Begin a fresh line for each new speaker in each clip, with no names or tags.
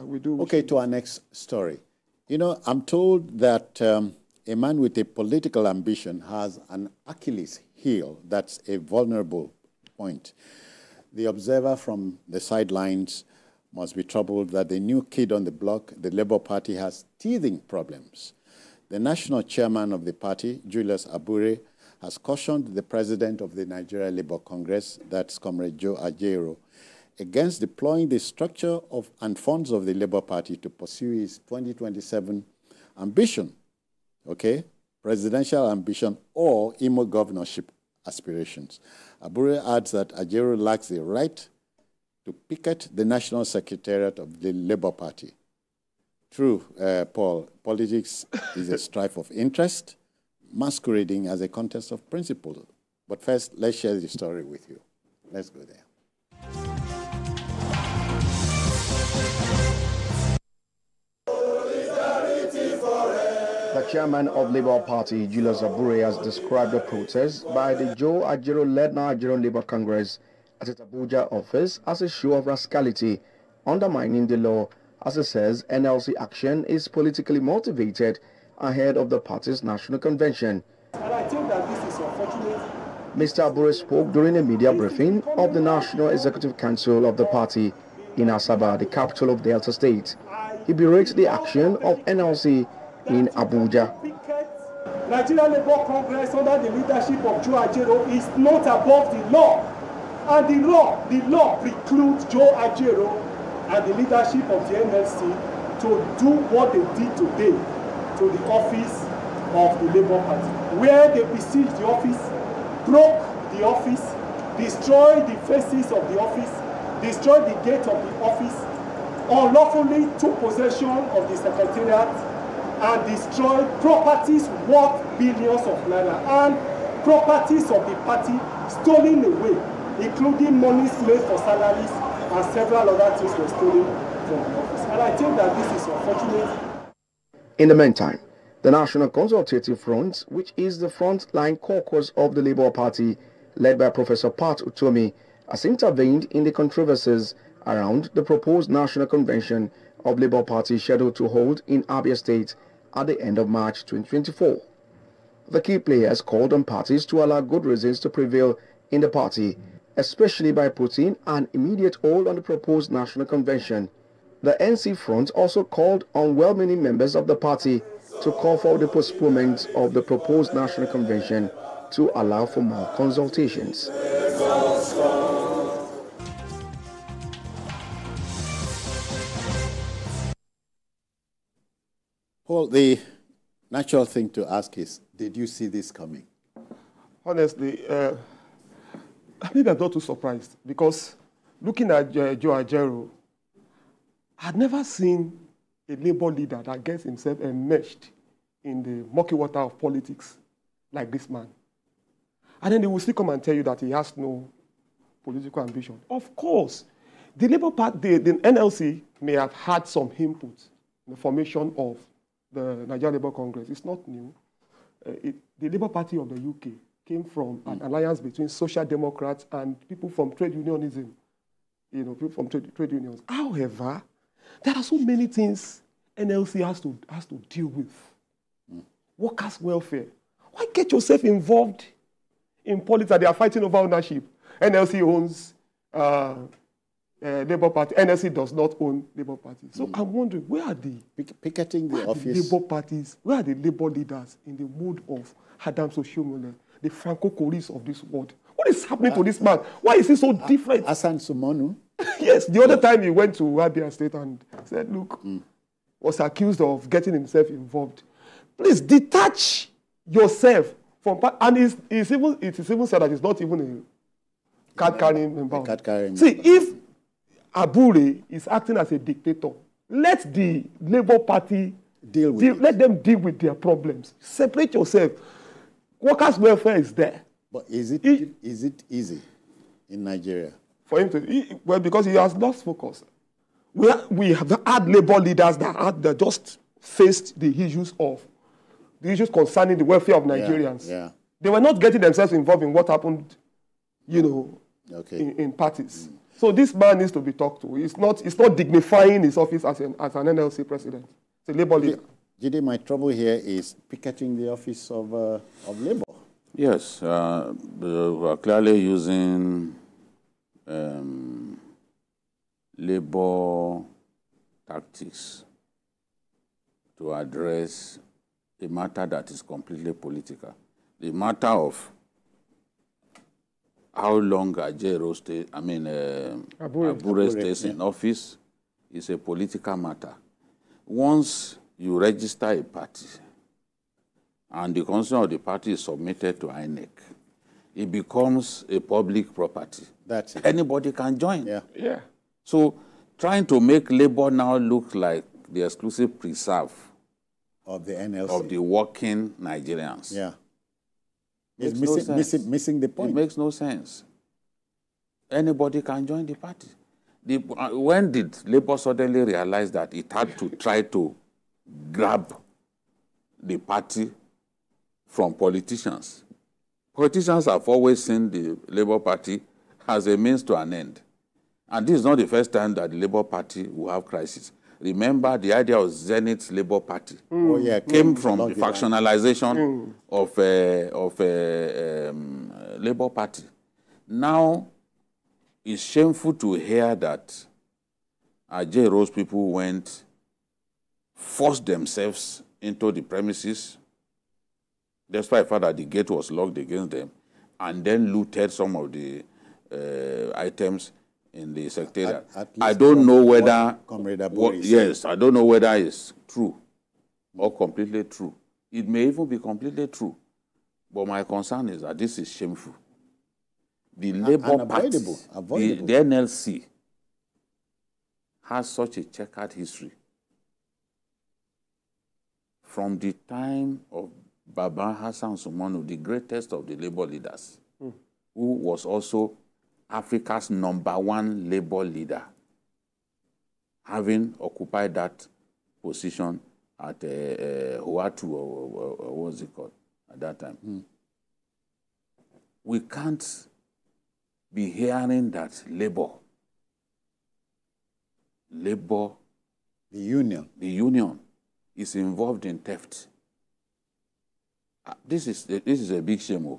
We do.
Okay, to our next story. You know, I'm told that a man with a political ambition has an Achilles heel that's a vulnerable point. The observer from the sidelines must be troubled that the new kid on the block, the Labour Party, has teething problems. The national chairman of the party, Julius Abure, has cautioned the president of the Nigeria Labour Congress, that's Comrade Joe Ajaero, against deploying the structure of and funds of the Labour Party to pursue his 2027 ambition, okay, presidential ambition or Imo governorship aspirations. Abure adds that Ajaero lacks the right to picket the national secretariat of the Labour Party. True, Paul, politics is a strife of interest, masquerading as a contest of principle. But first, let's share the story with you. Let's go there.
The chairman of Labour Party, Julius Abure, has described the protest by the Joe Ajaero-led Nigerian Labour Congress at its Abuja office as a show of rascality, undermining the law. As he says, NLC action is politically motivated ahead of the party's national convention.
And I think that this is unfortunate.
Mr. Abure spoke during a media briefing of the National Executive Council of the party in Asaba, the capital of Delta State. He berates the action of NLC in Abuja.
Nigeria Labour Congress under the leadership of Joe Ajaero is not above the law. And the law precludes Joe Ajaero and the leadership of the NLC to do what they did today to the office of the Labour Party, where they besieged the office, broke the office, destroyed the faces of the office, destroyed the gate of the office, unlawfully took possession of the secretariat, and destroyed properties worth billions of naira and properties of the party stolen away, including monies made for salaries and several other things were stolen from the office. And I think that this is unfortunate.
In the meantime, the National Consultative Front, which is the front-line caucus of the Labour Party, led by Professor Pat Utomi, has intervened in the controversies around the proposed National Convention of Labour Party scheduled to hold in Abia State at the end of March 2024. The key players called on parties to allow good reasons to prevail in the party, especially by putting an immediate hold on the proposed National Convention. The NC Front also called on well-meaning members of the party to call for the postponement of the proposed National Convention to allow for more consultations.
Paul, the natural thing to ask is, did you see this coming?
Honestly, maybe I'm not too surprised, because looking at Joe Ajaero, I'd never seen a Labour leader that gets himself enmeshed in the murky water of politics like this man. And then they will still come and tell you that he has no political ambition. Of course, the Labour Party, the NLC may have had some input in the formation of the Nigeria Labour Congress. It's not new. The Labour Party of the UK came from an alliance between Social Democrats and people from trade unionism, people from trade unions. However, there are so many things NLC has to deal with. Workers' welfare. Why get yourself involved in politics? They are fighting over ownership. NLC owns Labour Party. NLC does not own Labour Party. So I'm wondering, where are the
picketing the office?
The Labour parties, where are the Labour leaders in the mood of Adam Soshomole, the Franco Coris of this world? What is happening to this man? Why is he so different?
Hassan Sumonu?
Yes, the other time he went to Abia State and said, look, was accused of getting himself involved. Please detach yourself from, and it is even said that it's not even a card-carrying member. See, if Abure is acting as a dictator, let the Labour Party let them deal with their problems. Separate yourself. Workers' welfare is there.
But is it easy in Nigeria?
For him to, well, because he has lost focus. We have had Labour leaders that just faced the issues concerning the welfare of Nigerians.
Yeah.
They were not getting themselves involved in what happened, in parties. So this man needs to be talked to. It's not dignifying his office as an NLC president. It's a Labour leader.
Jide, my trouble here is picketing the office of Labour.
Yes, we are clearly using Labour tactics to address a matter that is completely political. The matter of how long Ajaero stays, Abure stays in office is a political matter. Once you register a party and the constitution of the party is submitted to INEC, it becomes a public property.
That's it.
Anybody can join.
Yeah.
So trying to make Labour now look like the exclusive preserve
Of the NLC.
of the working Nigerians.
Yeah.
Makes
It's
no sense.
missing the point.
It makes no sense. Anybody can join the party. When did Labour suddenly realize that it had to try to grab the party from politicians? Politicians have always seen the Labour Party as a means to an end. And this is not the first time that the Labour Party will have crisis. Remember, the idea of Zenith's Labour Party came from the factionalization of Labour Party. Now, it's shameful to hear that Ajaero's people forced themselves into the premises, despite the fact that the gate was locked against them, and then looted some of the items in the secretariat. I don't know whether, I don't know whether it's true or completely true. It may even be completely true. But my concern is that this is shameful. The Labour Party, the NLC, has such a checkered history. From the time of Baba Hassan Sumanu, the greatest of the Labour leaders, who was also Africa's #1 Labour leader, having occupied that position at Huatu, or what was it called at that time. We can't be hearing that Labour,
the union is involved in theft. This is a big shame.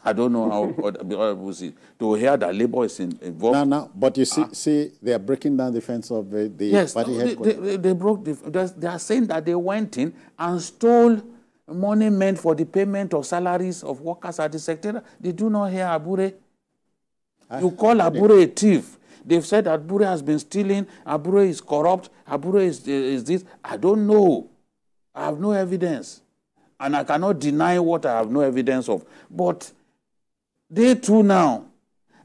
I don't know how other people see to hear that Labour is involved. No, but you see, they are breaking down the fence of the party headquarters.
They broke they are saying that they went in and stole money meant for the payment of salaries of workers at the secretariat. They do not hear Abure. You call Abure a thief. They've said Abure has been stealing, Abure is corrupt, Abure is this. I don't know. I have no evidence. And I cannot deny what I have no evidence of. But they too now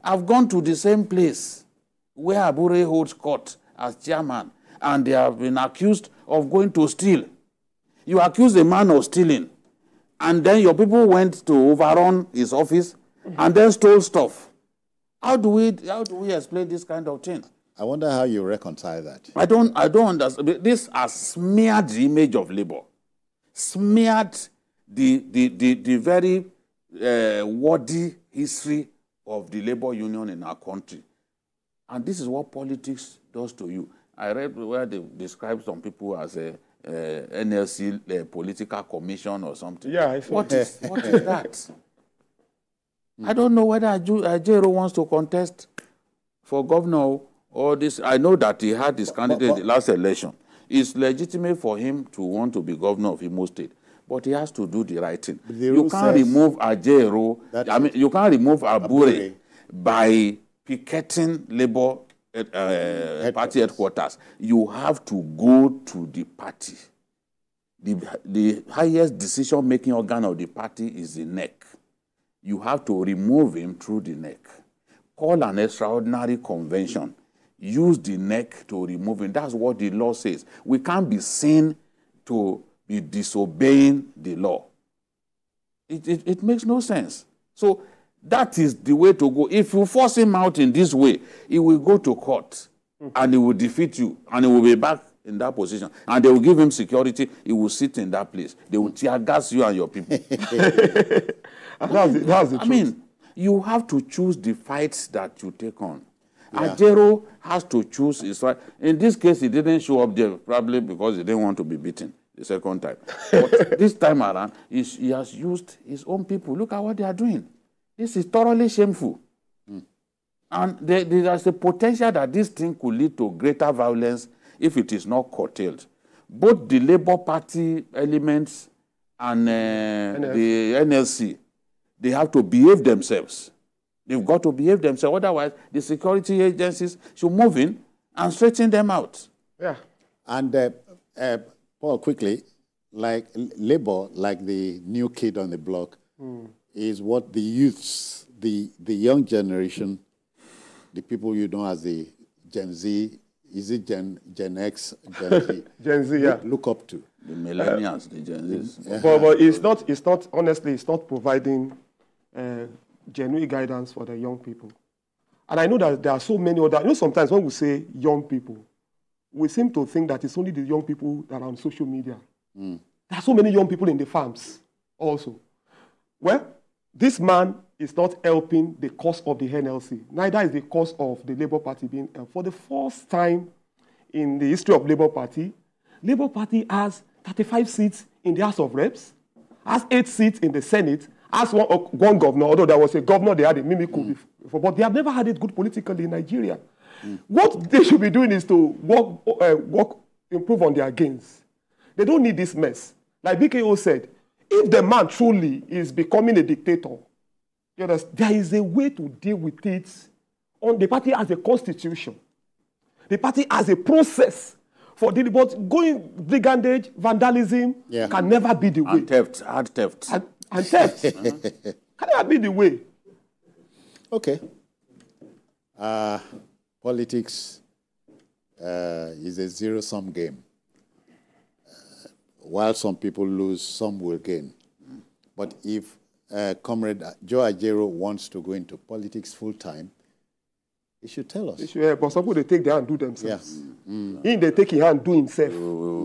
have gone to the same place where Abure holds court as chairman, and they have been accused of going to steal. You accuse a man of stealing, and then your people went to overrun his office and then stole stuff. How do we explain this kind of thing?
I wonder how you reconcile that.
I don't understand. This has smeared the image of Labour, smeared the very worthy history of the Labour Union in our country. And this is what politics does to you. I read where they describe some people as a NLC political commission or something.
Yeah,
what is that? I don't know whether Ajaero wants to contest for governor or this. I know that he had his candidate in the last election. It's legitimate for him to want to be governor of Imo State, but he has to do the right thing. You can't remove Ajaero. You can't remove Abure by picketing Labour party headquarters. You have to go to the party. The highest decision-making organ of the party is the neck. You have to remove him through the neck. Call an extraordinary convention. Use the neck to remove him. That's what the law says. We can't be seen to be disobeying the law. It makes no sense. So that is the way to go. If you force him out in this way, he will go to court and he will defeat you and he will be back in that position. And they will give him security. He will sit in that place. They will tear gas you and your people.
That's the truth.
I mean, you have to choose the fights that you take on. Ajaero has to choose his right. In this case, he didn't show up there, probably because he didn't want to be beaten the second time. But this time around, he has used his own people. Look at what they are doing. This is thoroughly shameful. And there's a potential that this thing could lead to greater violence if it is not curtailed. Both the Labour Party elements and the NLC, they have to behave themselves. They've got to behave themselves. Otherwise, the security agencies should move in and straighten them out.
Yeah.
And Paul, quickly, like Labour, like the new kid on the block, is what the youths, the young generation, the people you know as the Gen Z, is it Gen X, Gen Z?
Gen Z, yeah.
Look up to.
The millennials, the Gen Zs.
But it's not, honestly, it's not providing genuine guidance for the young people. And I know that there are so many other, sometimes when we say young people, we seem to think that it's only the young people that are on social media. There are so many young people in the farms also. Well, this man is not helping the cause of the NLC. Neither is the cause of the Labour Party being helped. For the first time in the history of Labour Party has 35 seats in the House of Reps, has 8 seats in the Senate, has one governor, although there was a governor they had a mimic before, but they have never had it good politically in Nigeria. What they should be doing is to improve on their gains. They don't need this mess. Like BKO said, if the man truly is becoming a dictator, there is a way to deal with it. The party has a constitution. The party has a process for dealing, but going brigandage, vandalism can never be the way.
And theft, hard theft.
And theft can never be the way.
Okay. Politics is a zero-sum game. While some people lose, some will gain. But if Comrade Joe Ajaero wants to go into politics full-time, he should tell us.
But some people, they take their hand and do themselves. Yes. They take his hand and do himself.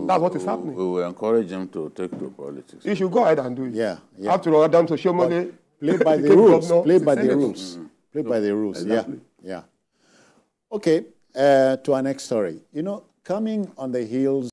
That's what is happening.
We will encourage him to take to politics.
He should go ahead and do it.
Yeah.
After all, Adam to Shomole,
play by the rules. Play by the rules. Play by the rules. Exactly. Yeah. Okay. To our next story. Coming on the heels